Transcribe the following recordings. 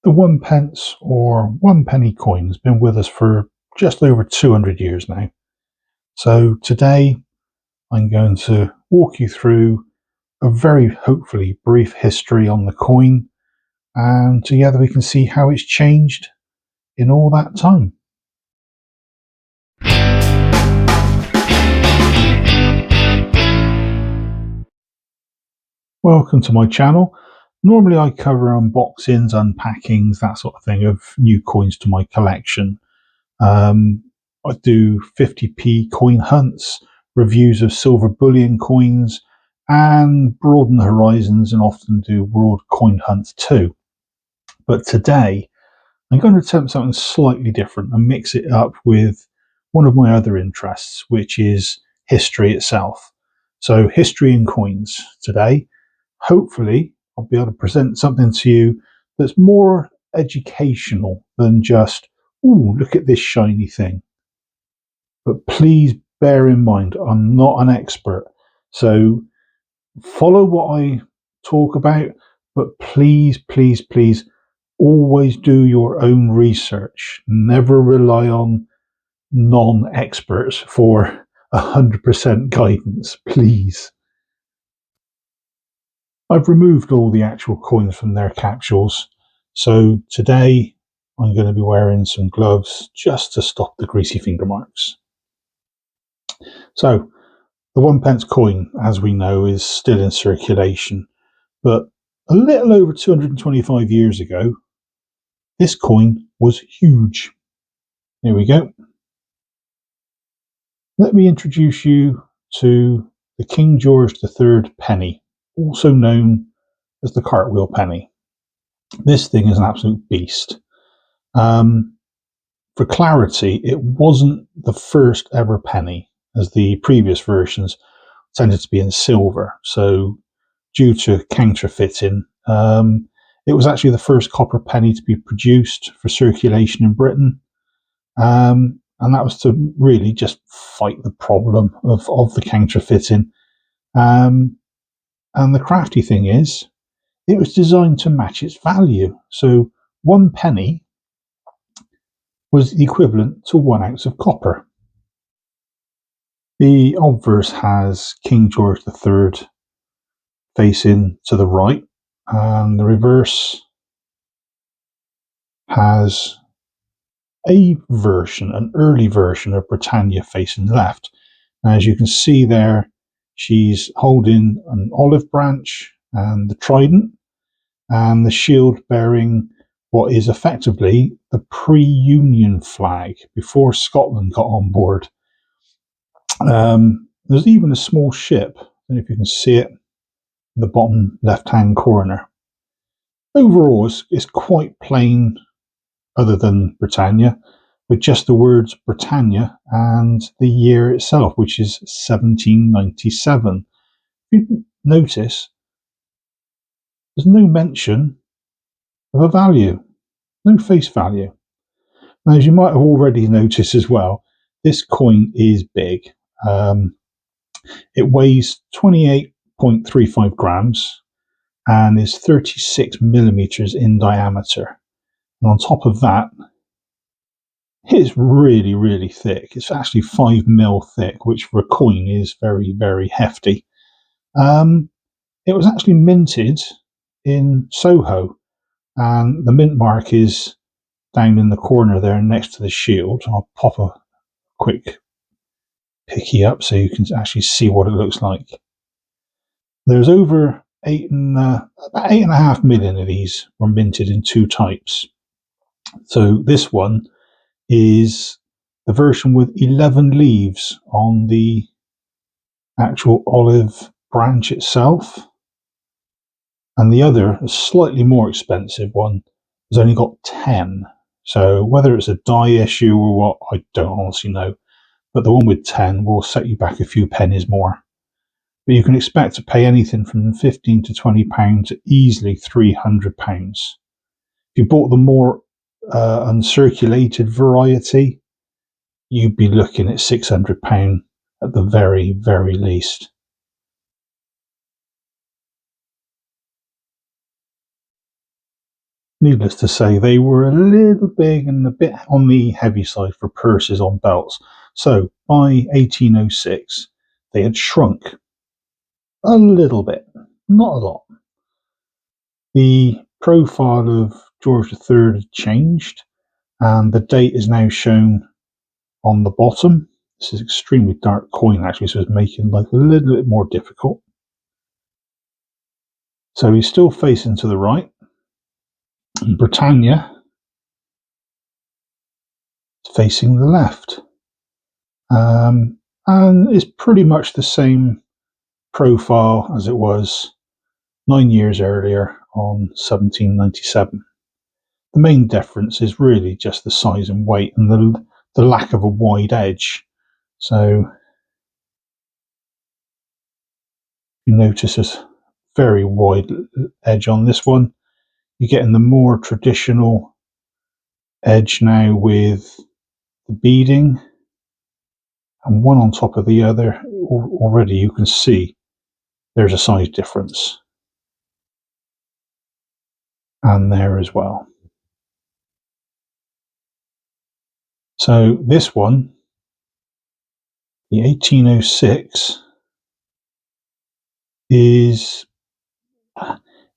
The one pence or one penny coin has been with us for just over 200 years now. So today I'm going to walk you through a very hopefully brief history on the coin, and together we can see how it's changed in all that time. Welcome to my channel. Normally I cover unboxings, unpackings, that sort of thing of new coins to my collection. I do 50p coin hunts, reviews of silver bullion coins, and broaden the horizons and often do world coin hunts too. But today I'm going to attempt something slightly different and mix it up with one of my other interests, which is history itself. So history and coins today. Hopefully I'll be able to present something to you that's more educational than just, ooh, look at this shiny thing. But please bear in mind, I'm not an expert. So follow what I talk about, but please, please, please always do your own research. Never rely on non-experts for 100% guidance, please. I've removed all the actual coins from their capsules, so today I'm going to be wearing some gloves just to stop the greasy finger marks. So the one pence coin, as we know, is still in circulation, but a little over 225 years ago, this coin was huge. Here we go. Let me introduce you to the King George III penny, also known as the cartwheel penny. This thing is an absolute beast. For clarity, it wasn't the first ever penny, as the previous versions tended to be in silver. So due to counterfeiting, it was actually the first copper penny to be produced for circulation in Britain. And that was to really just fight the problem of the counterfeiting. And the crafty thing is, it was designed to match its value. So 1 penny was the equivalent to 1 ounce of copper. The obverse has King George III facing to the right, and the reverse has an early version of Britannia facing left. As you can see there, she's holding an olive branch and the trident, and the shield bearing what is effectively the pre-Union flag before Scotland got on board. There's even a small ship, I don't know if you can see it in the bottom left-hand corner. Overall, it's quite plain, other than Britannia, with just the words Britannia and the year itself, which is 1797. If you notice, there's no mention of a value, no face value. Now, as you might have already noticed as well, this coin is big. It weighs 28.35 grams and is 36 millimeters in diameter. And on top of that, it's really, really thick. It's actually 5 mil thick, which for a coin is very, very hefty. It was actually minted in Soho, and the mint mark is down in the corner there next to the shield. I'll pop a quick picky up so you can actually see what it looks like. There's over about 8.5 million of these were minted in 2 types. So this one is the version with 11 leaves on the actual olive branch itself, and the other, a slightly more expensive one, has only got 10. So whether it's a die issue or what, I don't honestly know, but the one with 10 will set you back a few pennies more. But you can expect to pay anything from £15 to £20 to easily £300. If you bought the more uncirculated variety, you'd be looking at £600 at the very, very least. Needless to say, they were a little big and a bit on the heavy side for purses on belts. So by 1806, they had shrunk a little bit, not a lot. The profile of George III had changed, and the date is now shown on the bottom. This is extremely dark coin, actually, so it's making life a little bit more difficult. So he's still facing to the right. And Britannia is facing the left. And it's pretty much the same profile as it was 9 years earlier on 1797. The main difference is really just the size and weight and the lack of a wide edge. So you notice this very wide edge on this one. You're getting the more traditional edge now with the beading, and one on top of the other. Already you can see there's a size difference, and there as well. So this one, the 1806, it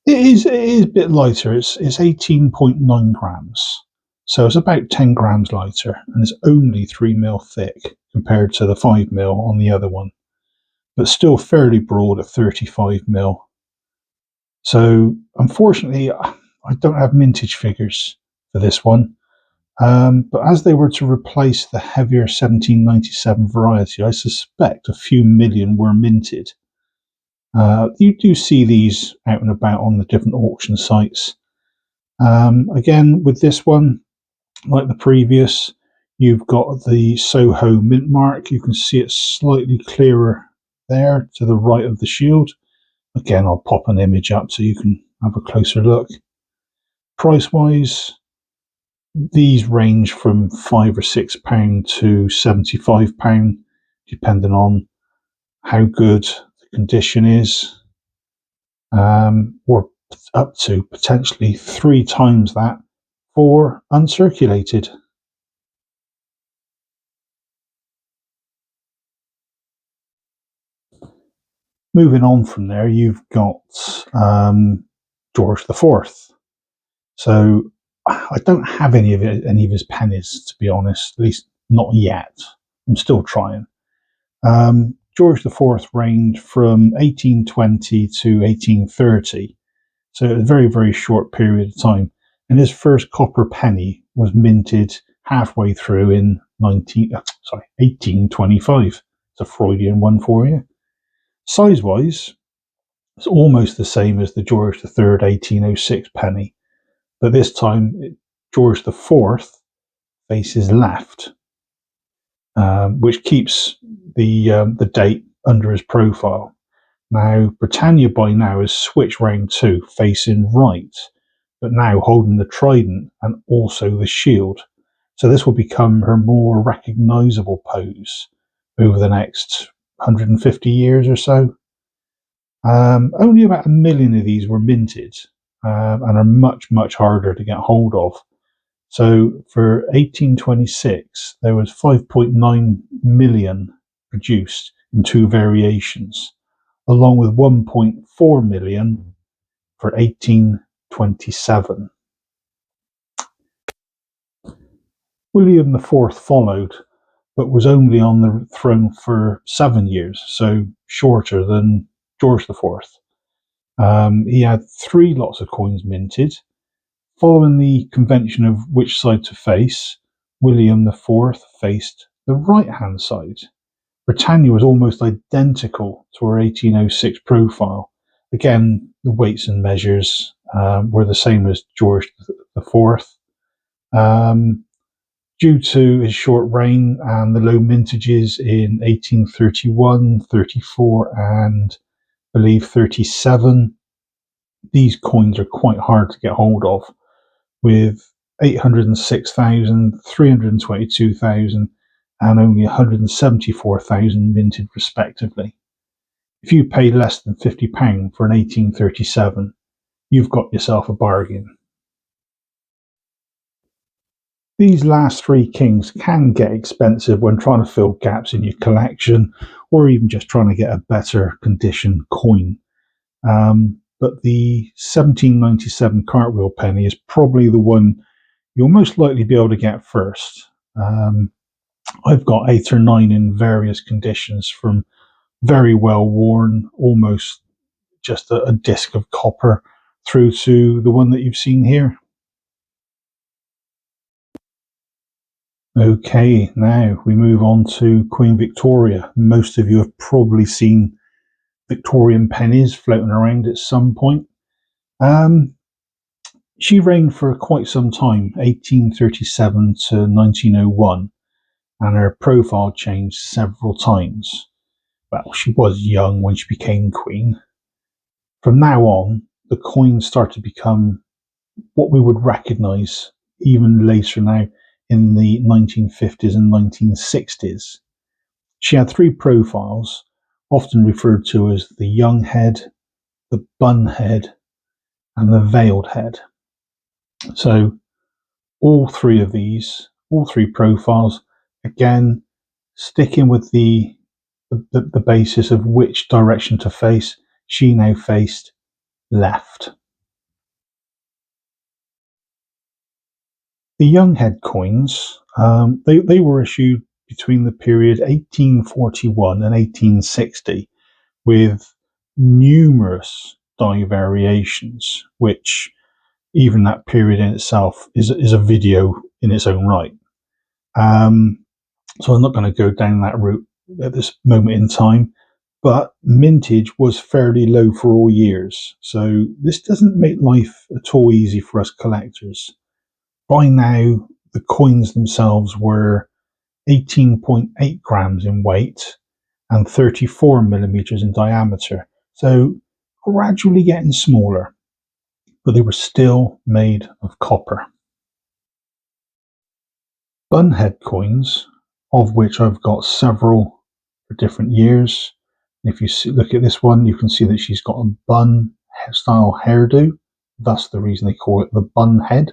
is a bit lighter. It's 18.9 grams. So it's about 10 grams lighter, and it's only 3 mil thick compared to the 5 mil on the other one, but still fairly broad at 35 mil. So unfortunately, I don't have mintage figures for this one. But as they were to replace the heavier 1797 variety, I suspect a few million were minted. You do see these out and about on the different auction sites. Again, with this one, like the previous, you've got the Soho mint mark. You can see it slightly clearer there to the right of the shield. Again, I'll pop an image up so you can have a closer look. Price-wise, these range from £5 or £6 to £75, depending on how good the condition is, or up to potentially 3 times that for uncirculated. Moving on from there, you've got George IV. So I don't have any of his pennies, to be honest, at least not yet. I'm still trying. George IV reigned from 1820 to 1830, so a very, very short period of time. And his first copper penny was minted halfway through in 1825. It's a Freudian one for you. Size-wise, it's almost the same as the George III 1806 penny, but this time George IV faces left, which keeps the date under his profile. Now, Britannia by now has switched round too, facing right, but now holding the trident and also the shield. So this will become her more recognisable pose over the next 150 years or so. Only about 1 million of these were minted, and are much, much harder to get hold of. So for 1826, there was 5.9 million produced in 2 variations, along with 1.4 million for 1827. William IV followed, but was only on the throne for 7 years, so shorter than George IV. He had 3 lots of coins minted. Following the convention of which side to face, William IV faced the right-hand side. Britannia was almost identical to her 1806 profile. Again, the weights and measures were the same as George IV. Due to his short reign and the low mintages in 1831, 34, and I believe 37, these coins are quite hard to get hold of, with 806,000, 322,000, and only 174,000 minted respectively. If you pay less than £50 for an 1837, you've got yourself a bargain. These last three kings can get expensive when trying to fill gaps in your collection or even just trying to get a better condition coin. But the 1797 cartwheel penny is probably the one you'll most likely be able to get first. I've got 8 or 9 in various conditions, from very well worn, almost just a disc of copper, through to the one that you've seen here. Okay, now we move on to Queen Victoria. Most of you have probably seen Victorian pennies floating around at some point. She reigned for quite some time, 1837 to 1901, and her profile changed several times. Well, she was young when she became queen. From now on, the coins started to become what we would recognise even later now in the 1950s and 1960s. She had 3 profiles, often referred to as the young head, the bun head, and the veiled head. So all 3 of these, all 3 profiles, again, sticking with the basis of which direction to face, she now faced left. The young head coins, they were issued between the period 1841 and 1860 with numerous die variations, which even that period in itself is a video in its own right. So I'm not going to go down that route at this moment in time, but mintage was fairly low for all years. So this doesn't make life at all easy for us collectors. By now, the coins themselves were 18.8 grams in weight and 34 millimeters in diameter, so gradually getting smaller, but they were still made of copper. Bunhead coins, of which I've got several for different years. If you look at this one, you can see that she's got a bun style hairdo, thus the reason they call it the bunhead.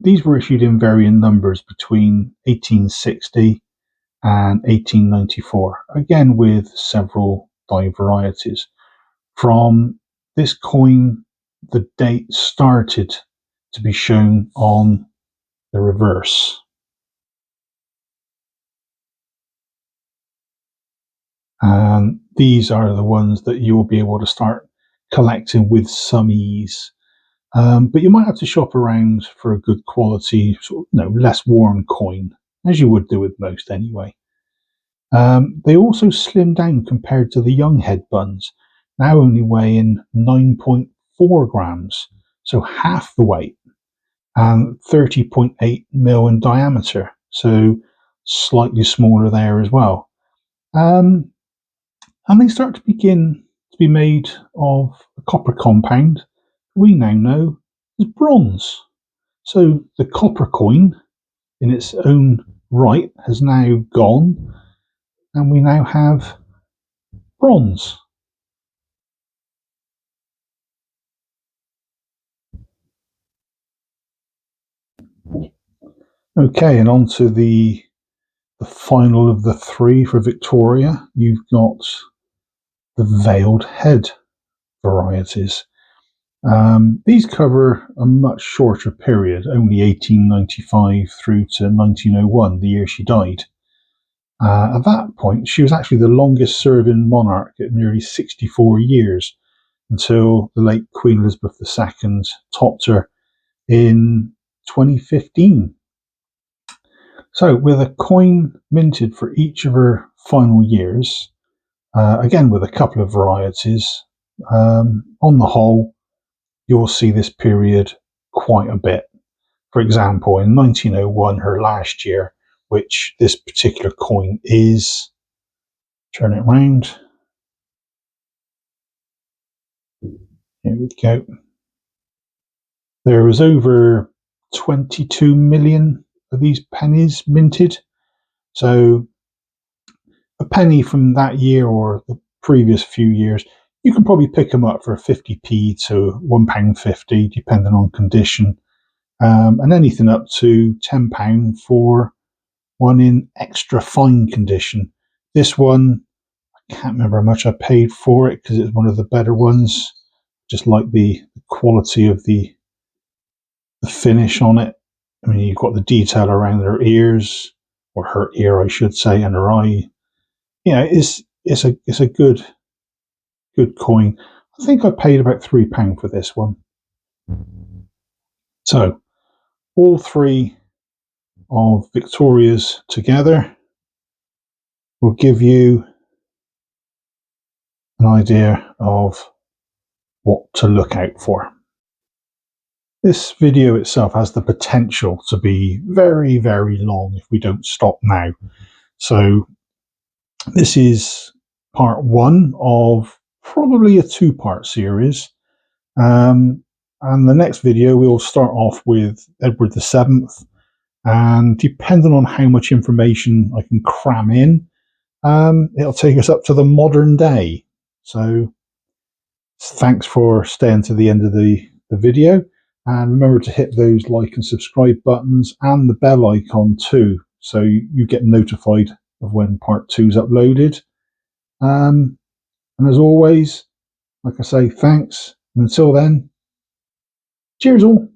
These were issued in varying numbers between 1860 and 1894, again with several die varieties. From this coin, the date started to be shown on the reverse. And these are the ones that you will be able to start collecting with some ease. But you might have to shop around for a good quality, less worn coin, as you would do with most anyway. They also slim down compared to the young head buns, now only weighing 9.4 grams, so half the weight, and 30.8 mil in diameter, so slightly smaller there as well. And they start to begin to be made of a copper compound we now know as bronze. So the copper coin in its own right has now gone, and we now have bronze. Okay, and on to the final of the 3 for Victoria. You've got the veiled head varieties. These cover a much shorter period, only 1895 through to 1901, the year she died. At that point, she was actually the longest serving monarch at nearly 64 years, until the late Queen Elizabeth II topped her in 2015. So, with a coin minted for each of her final years, again with a couple of varieties, on the whole, you'll see this period quite a bit. For example, in 1901, her last year, which this particular coin is, turn it round. Here we go. There was over 22 million of these pennies minted. So a penny from that year or the previous few years, you can probably pick them up for 50p to £1.50, depending on condition. and anything up to £10 for one in extra fine condition. This one, I can't remember how much I paid for it because it's one of the better ones. Just like the quality of the finish on it. I mean, you've got the detail around their ears, or her ear, I should say, and her eye. Yeah, it's a good coin. I think I paid about £3 for this one. So all three of Victoria's together will give you an idea of what to look out for. This video itself has the potential to be very, very long if we don't stop now. So this is part one of probably a two-part series. And the next video, we'll start off with Edward VII. And depending on how much information I can cram in, it'll take us up to the modern day. So thanks for staying to the end of the video. And remember to hit those like and subscribe buttons and the bell icon too, so you get notified of when part two is uploaded. And as always, like I say, thanks. And until then, cheers all.